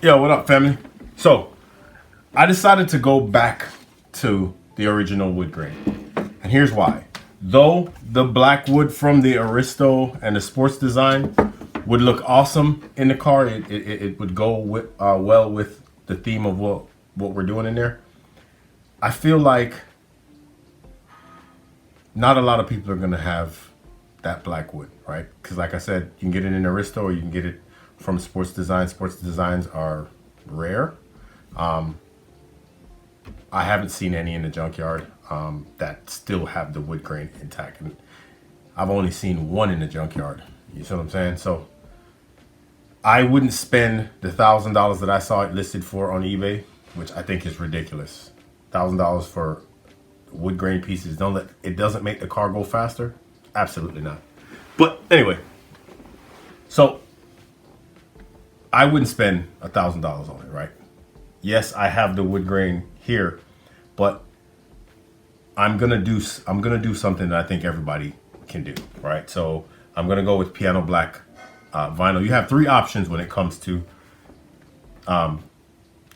Yo, what up, family? So, I decided to go back to the original wood grain. And here's why. Though the black wood from the Aristo and the sports design would look awesome in the car, it would go with, well with the theme of what we're doing in there. I feel like not a lot of people are going to have that black wood, right? Because like I said, you can get it in Aristo or you can get it from sports design. Sports designs are rare. I haven't seen any in the junkyard that still have the wood grain intact. And I've only seen one in the junkyard. You see what I'm saying? So I wouldn't spend the $1,000 that I saw it listed for on eBay, which I think is ridiculous. $1,000 for wood grain pieces. It doesn't make the car go faster. Absolutely not. But anyway, so I wouldn't spend $1,000 on it, right? Yes, I have the wood grain here, but I'm gonna do something that I think everybody can do, right? So I'm gonna go with piano black vinyl. You have three options when it comes to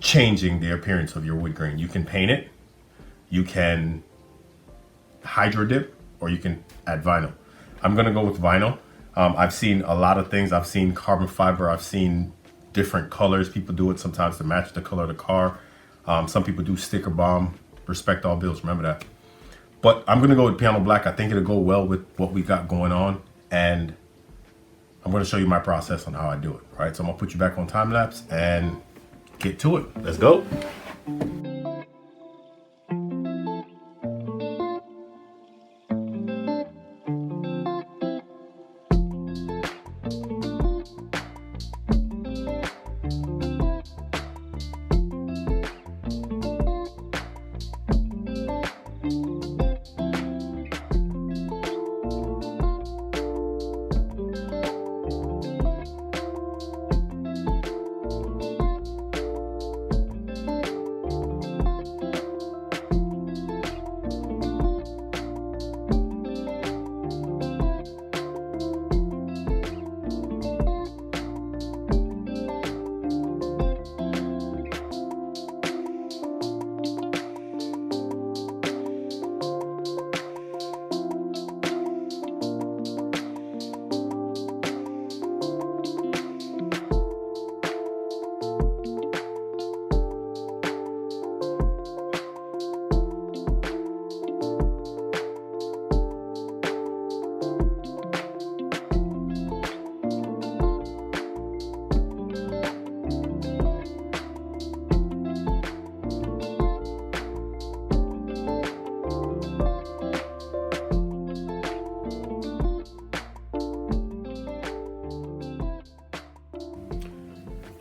changing the appearance of your wood grain. You can paint it, you can hydro dip, or you can add vinyl. I'm gonna go with vinyl. I've seen a lot of things. I've seen carbon fiber. I've seen different colors. People do it sometimes to match the color of the car. Some people do sticker bomb. Respect all bills, remember that. But I'm gonna go with piano black. I think it'll go well with what we got going on. And I'm gonna show you my process on how I do it, right? So I'm gonna put you back on time lapse and get to it. Let's go.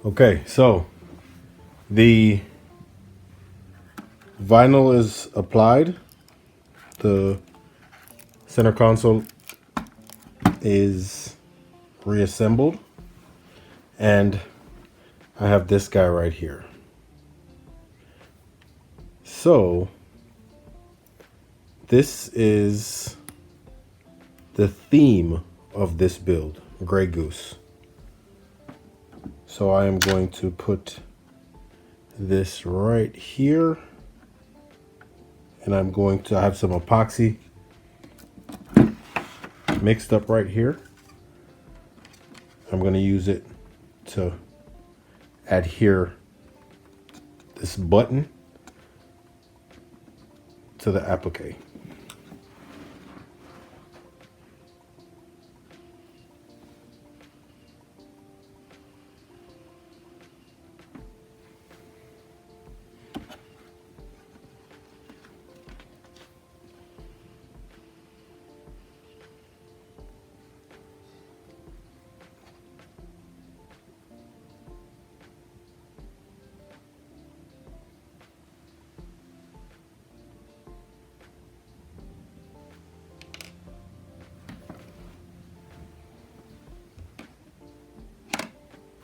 Okay, so the vinyl is applied. The center console is reassembled. And I have this guy right here. So this is the theme of this build, Grey Goose. So I am going to put this right here, and I'm going to have some epoxy mixed up right here. I'm going to use it to adhere this button to the applique.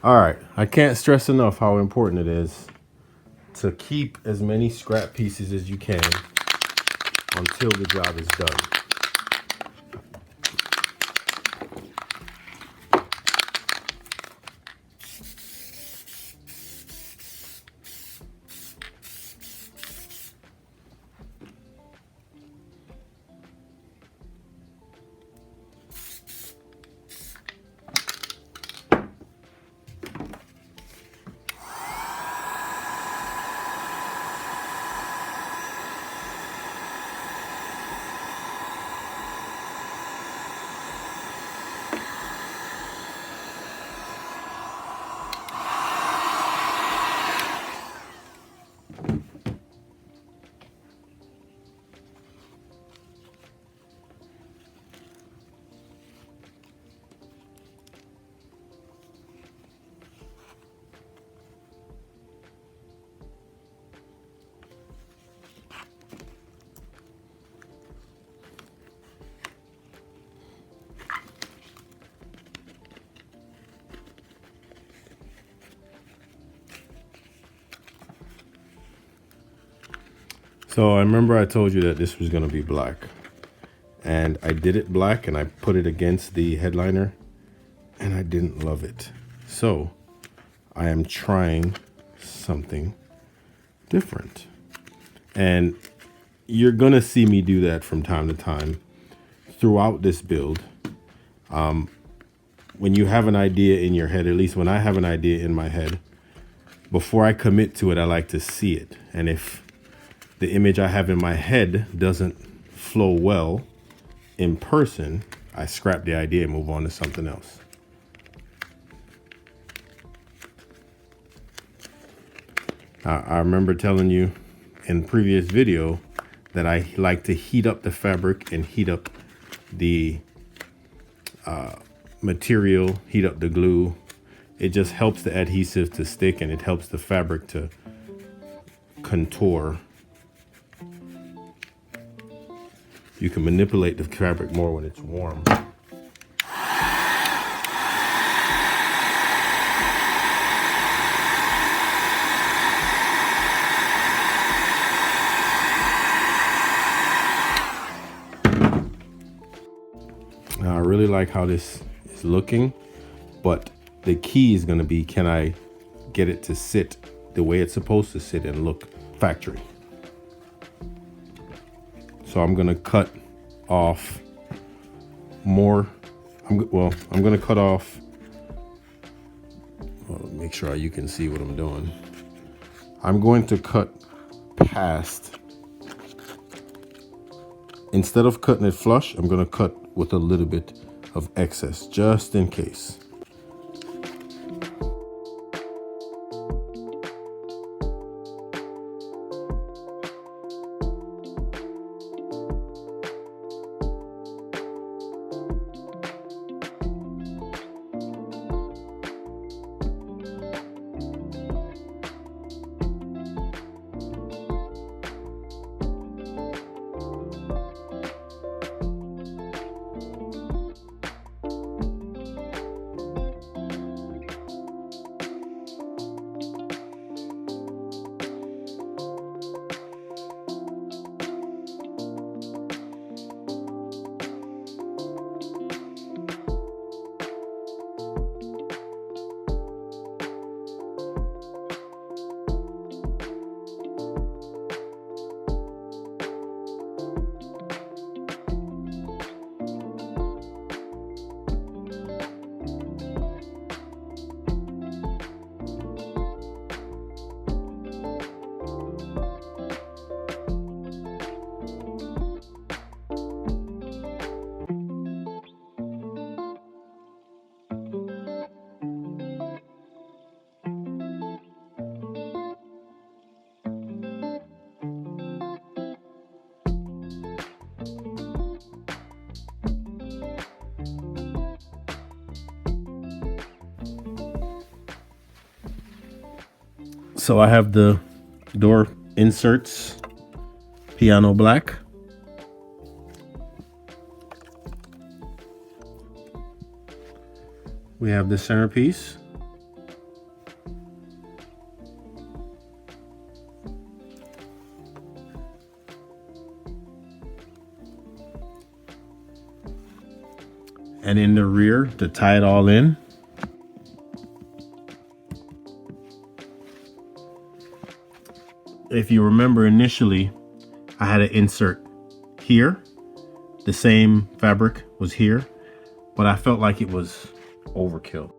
All right, I can't stress enough how important it is to keep as many scrap pieces as you can until the job is done. So I remember I told you that this was going to be black, and I did it black and I put it against the headliner and I didn't love it. So I am trying something different, and you're going to see me do that from time to time throughout this build. When you have an idea in your head, at least when I have an idea in my head, before I commit to it, I like to see it. And if the image I have in my head doesn't flow well in person, I scrap the idea and move on to something else. I remember telling you in previous video that I like to heat up the fabric and heat up the material, heat up the glue. It just helps the adhesive to stick, and it helps the fabric to contour. You can manipulate the fabric more when it's warm. Now, I really like how this is looking, but the key is going to be, can I get it to sit the way it's supposed to sit and look factory? So I'm going to cut off more. I'm going to cut off. Well, make sure you can see what I'm doing. I'm going to cut past. Instead of cutting it flush, I'm going to cut with a little bit of excess, just in case. So I have the door inserts, piano black. We have the centerpiece. And in the rear, to tie it all in, if you remember initially, I had an insert here. The same fabric was here, but I felt like it was overkill.